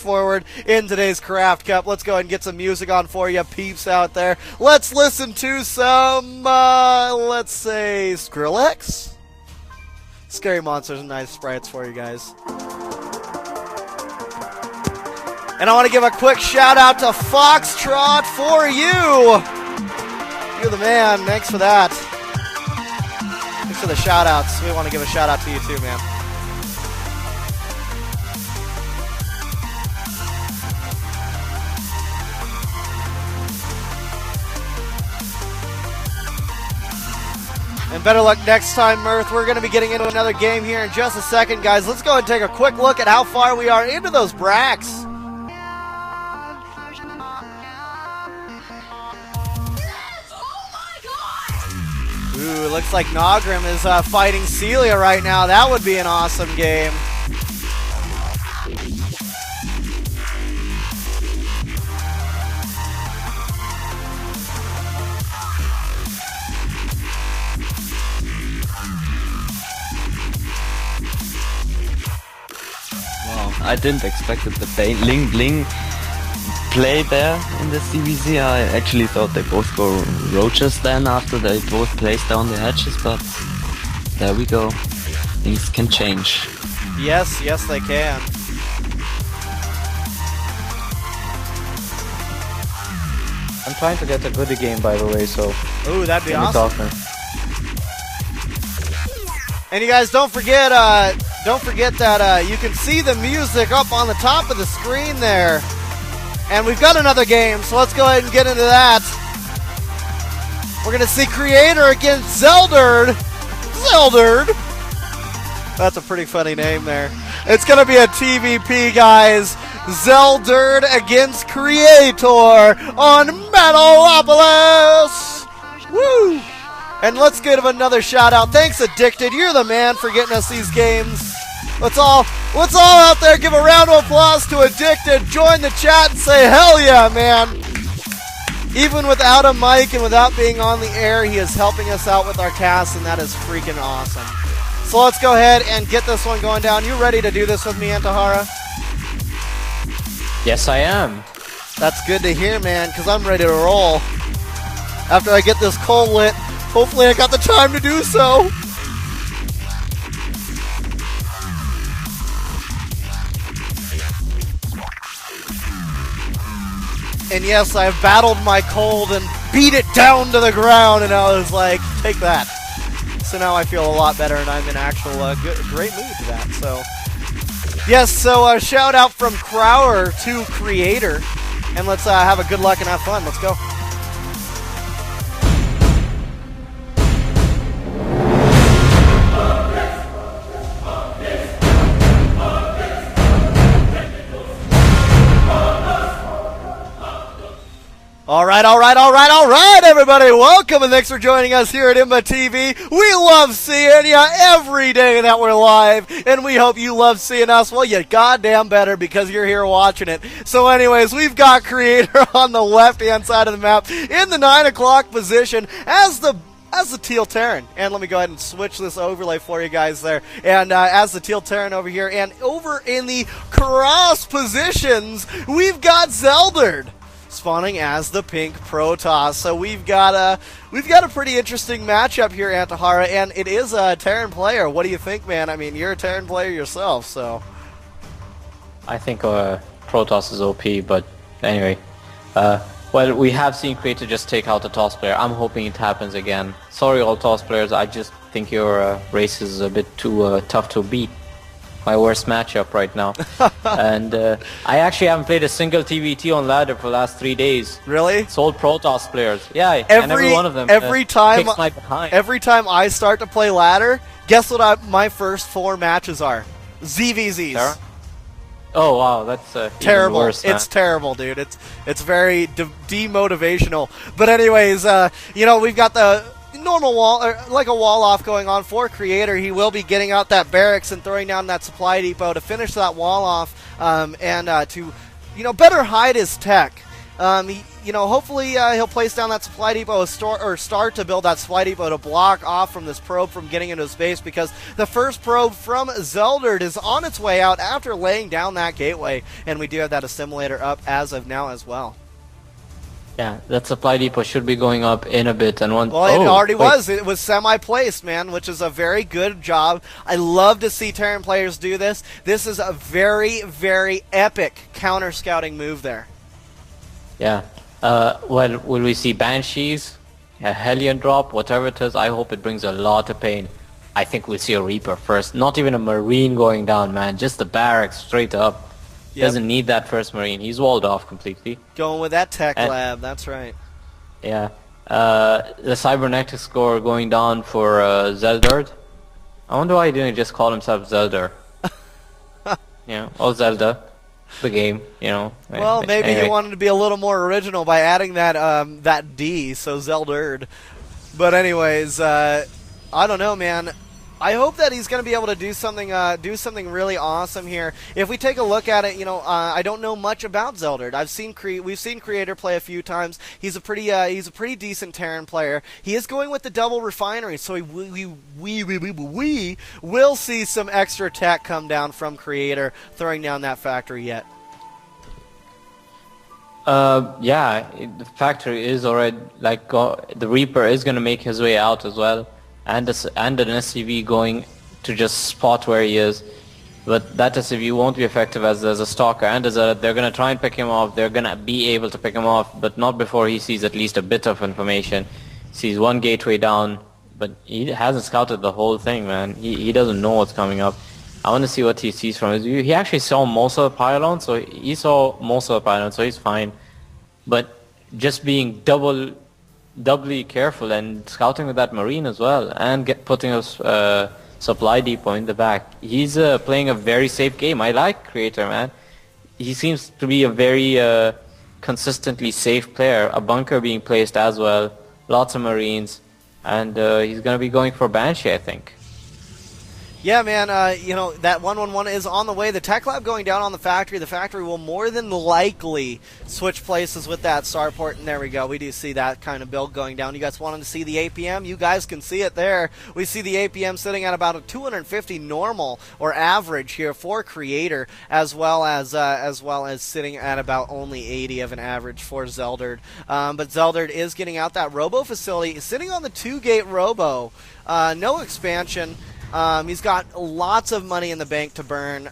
forward in today's Craft Cup. Let's go ahead and get some music on for you peeps out there. Let's listen to some, let's say, Skrillex? Scary Monsters and Nice Sprites for you guys. And I want to give a quick shout out to Foxtrot for you. You're the man. Thanks for that. Thanks for the shout outs. We want to give a shout out to you too, man. And better luck next time, Mirth. We're going to be getting into another game here in just a second, guys. Let's go and take a quick look at how far we are into those bracks. Ooh, it looks like Nogrim is fighting Celia right now. That would be an awesome game. I didn't expect that the Bling Bling play there in the CBC. I actually thought they both go roaches then after they both placed down the hatches, but there we go. Things can change. Yes, yes they can. I'm trying to get a goodie game, by the way, so... Ooh, that'd be awesome. And you guys, don't forget that you can see the music up on the top of the screen there. And we've got another game, so let's go ahead and get into that. We're going to see Creator against Zelderd. Zelderd. That's a pretty funny name there. It's going to be a TVP, guys. Zelderd against Creator on Metalopolis. Woo! And let's give another shout out. Thanks, Addicted. You're the man for getting us these games. Let's all out there give a round of applause to Addicted. Join the chat and say, hell yeah, man. Even without a mic and without being on the air, he is helping us out with our cast, and that is freaking awesome. So let's go ahead and get this one going down. You ready to do this with me, Antahara? Yes, I am. That's good to hear, man, because I'm ready to roll. After I get this coal lit, hopefully I got the time to do so. And yes, I've battled my cold and beat it down to the ground, and I was like, take that. So now I feel a lot better, and I'm in actual great mood for that. So, yes, so a shout out from Crower to Creator, and let's have a good luck and have fun. Let's go. All right, everybody. Welcome and thanks for joining us here at IMBA TV. We love seeing you every day that we're live, and we hope you love seeing us. Well, you goddamn better because you're here watching it. So anyways, we've got Creator on the left-hand side of the map in the 9 o'clock position as the Teal Terran. And let me go ahead and switch this overlay for you guys there. And as the Teal Terran over here, and over in the cross positions, we've got Zelderd spawning as the pink Protoss. So we've got a pretty interesting matchup here, Antahara, and it is a Terran player. What do you think, man? I mean, you're a Terran player yourself, so. I think Protoss is OP, but anyway. Well, we have seen Creator just take out a Toss player. I'm hoping it happens again. Sorry, all Toss players. I just think your race is a bit too tough to beat. My worst matchup right now. And I actually haven't played a single TVT on ladder for the last 3 days. Really? It's all Protoss players. Yeah, and every one of them every time kicks my behind. Every time I start to play ladder, guess what my first 4 matches are? ZVZs. Sarah? Oh wow, that's terrible. Even worse, it's terrible, dude. It's very demotivational. But anyways, you know, we've got the normal wall, or like a wall off going on for Creator. He will be getting out that barracks and throwing down that supply depot to finish that wall off, and to, you know, better hide his tech. You know, hopefully he'll place down that supply depot or start to build that supply depot to block off from this probe from getting into his base, because the first probe from Zeldert is on its way out after laying down that gateway, and we do have that assimilator up as of now as well. Yeah, that supply depot should be going up in a bit. And one. Well, it already was. It was semi-placed, man, which is a very good job. I love to see Terran players do this. This is a very, very epic counter-scouting move there. Yeah. Well, will we see Banshees, a Hellion drop, whatever it is? I hope it brings a lot of pain. I think we'll see a Reaper first. Not even a Marine going down, man. Just the barracks straight up. Yep. Doesn't need that first Marine. He's walled off completely. Going with that tech lab, that's right. Yeah. The Cybernetic score going down for Zeldert. I wonder why he didn't just call himself Zelda. Or Zelda. The game, Well, maybe anyway. He wanted to be a little more original by adding that that D, so Zelderd. But anyways, I don't know, man. I hope that he's going to be able to do something really awesome here. If we take a look at it, I don't know much about Zelderd. We've seen Creator play a few times. He's a pretty decent Terran player. He is going with the double refinery, so we will see some extra tech come down from Creator throwing down that factory yet. Yeah, the factory is already the Reaper is going to make his way out as well. And an SCV going to just spot where he is, but that SCV won't be effective as there's a stalker, and they're going to try and pick him off. They're going to be able to pick him off, but not before he sees at least a bit of information. Sees one gateway down, but he hasn't scouted the whole thing, man. He doesn't know what's coming up. I want to see what he sees from his view. He actually saw most of the pylon, so he's fine. But just being doubly careful and scouting with that Marine as well, and putting a supply depot in the back. He's playing a very safe game. I like Creator, man. He seems to be a very consistently safe player. A bunker being placed as well, lots of Marines, and he's going to be going for Banshee, I think. Yeah, man, that 111 is on the way. The tech lab going down on the factory. The factory will more than likely switch places with that starport, and there we go. We do see that kind of build going down. You guys wanted to see the APM? You guys can see it there. We see the APM sitting at about a 250 normal or average here for Creator, as well as sitting at about only 80 of an average for Zelderd. But Zelderd is getting out that robo facility, sitting on the 2-gate robo. No expansion. He's got lots of money in the bank to burn.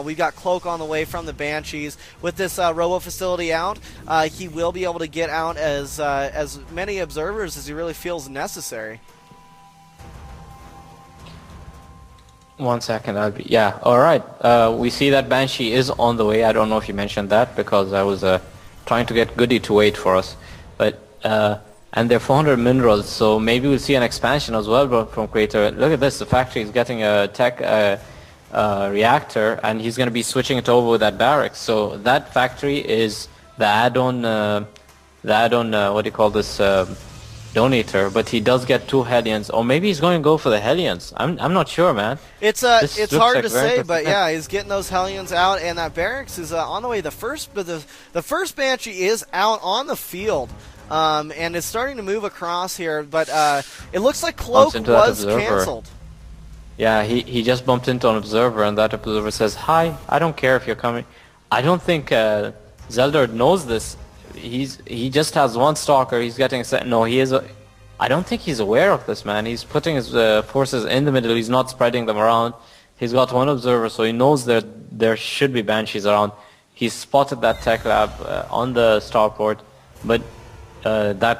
We've got Cloak on the way from the Banshees. With this robo facility out, he will be able to get out as many observers as he really feels necessary. 1 second, alright. We see that Banshee is on the way. I don't know if you mentioned that because I was trying to get Goody to wait for us. But and they're 400 minerals, so maybe we'll see an expansion as well from Creator. Look at this, the factory is getting a tech reactor, and he's going to be switching it over with that barracks. So that factory is the add-on, what do you call this, donator, but he does get 2 Hellions, or maybe he's going to go for the Hellions. I'm not sure, man. It's hard to say, but yeah, he's getting those Hellions out, and that barracks is on the way. The first Banshee is out on the field. And it's starting to move across here, but it looks like Cloak was cancelled. Yeah, he just bumped into an observer, and that observer says, "Hi, I don't care if you're coming." I don't think Zelderd knows this. He just has one stalker. He's getting set. No, I don't think he's aware of this, man. He's putting his forces in the middle. He's not spreading them around. He's got one observer, so he knows that there should be Banshees around. He's spotted that tech lab on the starport, but that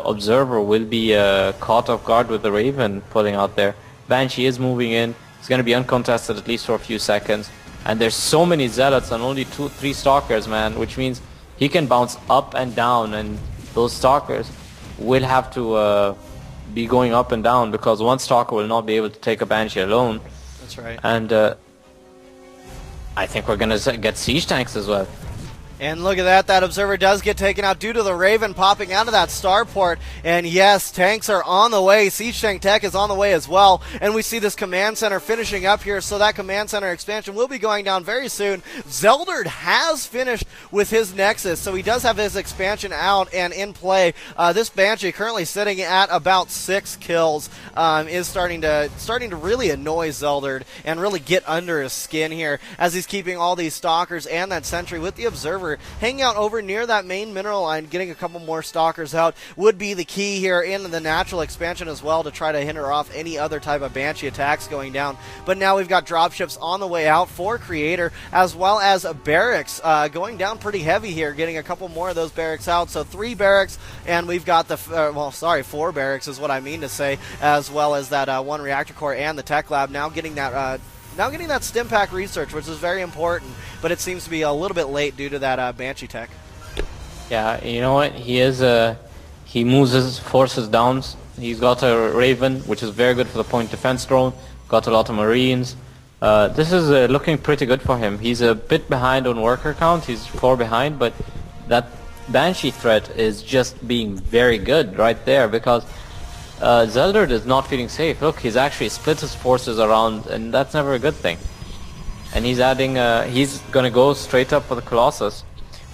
observer will be caught off guard with the Raven pulling out there. Banshee is moving in. It's going to be uncontested at least for a few seconds. And there's so many Zealots and only 2-3 Stalkers, man, which means he can bounce up and down, and those Stalkers will have to be going up and down because one Stalker will not be able to take a Banshee alone. That's right. And I think we're going to get siege tanks as well. And look at that, that Observer does get taken out due to the Raven popping out of that starport. And yes, tanks are on the way. Siege Tank Tech is on the way as well. And we see this command center finishing up here, so that command center expansion will be going down very soon. Zelderd has finished with his Nexus, so he does have his expansion out and in play. This Banshee currently sitting at about 6 kills is starting to really annoy Zelderd and really get under his skin here as he's keeping all these Stalkers and that Sentry with the Observer hanging out over near that main mineral line. Getting a couple more Stalkers out would be the key here in the natural expansion as well to try to hinder off any other type of Banshee attacks going down. But now we've got dropships on the way out for Creator, as well as barracks going down pretty heavy here, getting a couple more of those barracks out. So 3 barracks, and we've got the 4 barracks is what I mean to say, as well as that 1 reactor core and the tech lab now getting that stim pack research, which is very important, but it seems to be a little bit late due to that Banshee tech. Yeah, you know what? He moves his forces down. He's got a Raven, which is very good for the point defense drone. Got a lot of Marines. This is looking pretty good for him. He's a bit behind on worker count. He's 4 behind, but that Banshee threat is just being very good right there, because Zelderd is not feeling safe. Look, he's actually split his forces around, and that's never a good thing. And he's adding, he's gonna go straight up for the Colossus.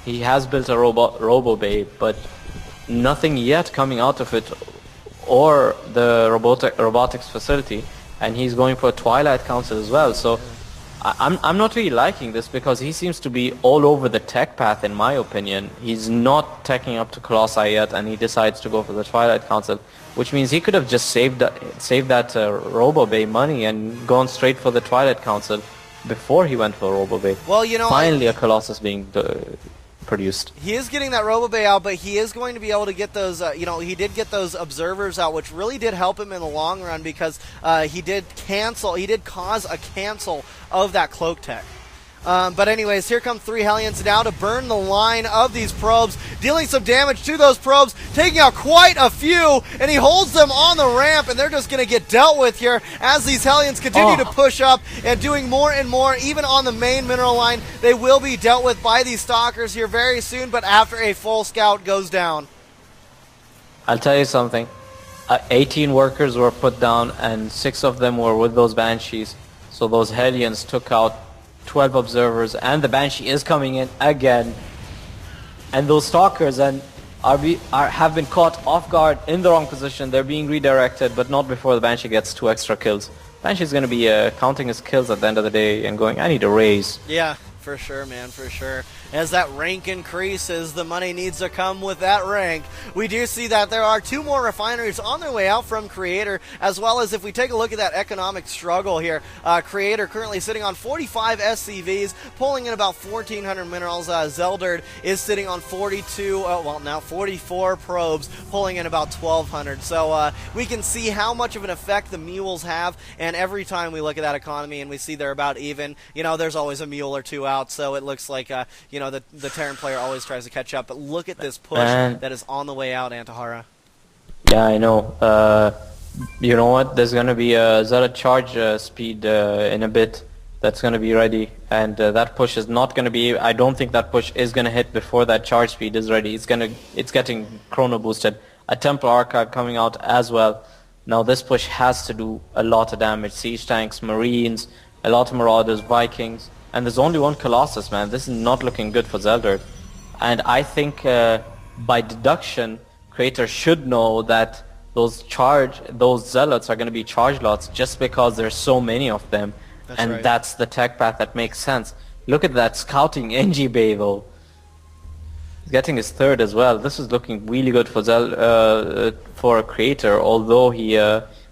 He has built a Robo Bay, but nothing yet coming out of it, or the robotics facility. And he's going for a Twilight Council as well. So I'm not really liking this, because he seems to be all over the tech path, in my opinion. He's not teching up to Colossi yet, and he decides to go for the Twilight Council, which means he could have just saved that Robo Bay money and gone straight for the Twilight Council before he went for Robo Bay. Well, you know, finally a Colossus being produced. He is getting that Robo Bay out, but he is going to be able to get those, he did get those Observers out, which really did help him in the long run, because he did cause a cancel of that Cloak Tech. But anyways, here come 3 Hellions now to burn the line of these probes, dealing some damage to those probes, taking out quite a few, and he holds them on the ramp, and they're just going to get dealt with here as these Hellions continue to push up and doing more and more, even on the main mineral line. They will be dealt with by these Stalkers here very soon, but after a full scout goes down. I'll tell you something. 18 workers were put down, and 6 of them were with those Banshees. So those Hellions took out 12 Observers, and the Banshee is coming in again. And those Stalkers have been caught off guard in the wrong position. They're being redirected, but not before the Banshee gets 2 extra kills. Banshee's going to be counting his kills at the end of the day and going, I need a raise. Yeah, for sure, man, for sure. As that rank increases, the money needs to come with that rank. We do see that there are 2 more refineries on their way out from Creator, as well as if we take a look at that economic struggle here, Creator currently sitting on 45 SCVs, pulling in about 1,400 minerals. Zelderd is sitting on 44 probes, pulling in about 1,200. So we can see how much of an effect the mules have, and every time we look at that economy and we see they're about even, there's always a mule or 2 out, so it looks like, the Terran player always tries to catch up. But look at this push that is on the way out, Antahara. Yeah, I know. You know what? There's going to be a Zealot charge speed in a bit that's going to be ready. And that push is not going to be... I don't think that push is going to hit before that charge speed is ready. It's getting chrono boosted. A Templar Archive coming out as well. Now this push has to do a lot of damage. Siege tanks, Marines, a lot of Marauders, Vikings. And there's only 1 Colossus, man. This is not looking good for Zelderd. And I think by deduction, Creator should know that those Zealots are going to be charge lots just because there's so many of them. That's the tech path that makes sense. Look at that scouting NG Bay, though. He's getting his 3rd as well. This is looking really good for for a Creator, although he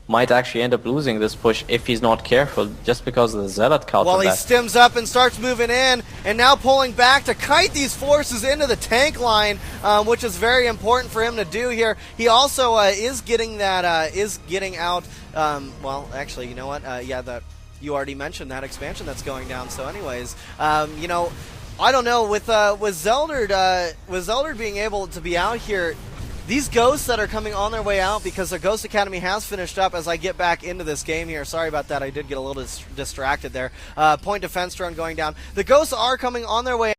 might actually end up losing this push if he's not careful, just because of the Zealot count. Well, he stims up and starts moving in, and now pulling back to kite these forces into the tank line, which is very important for him to do here. He also is getting out. Well, actually, you know what? You already mentioned that expansion that's going down. So, anyways, I don't know with Zelderd being able to be out here. These ghosts that are coming on their way out, because their Ghost Academy has finished up as I get back into this game here. Sorry about that. I did get a little distracted there. Point defense drone going down. The ghosts are coming on their way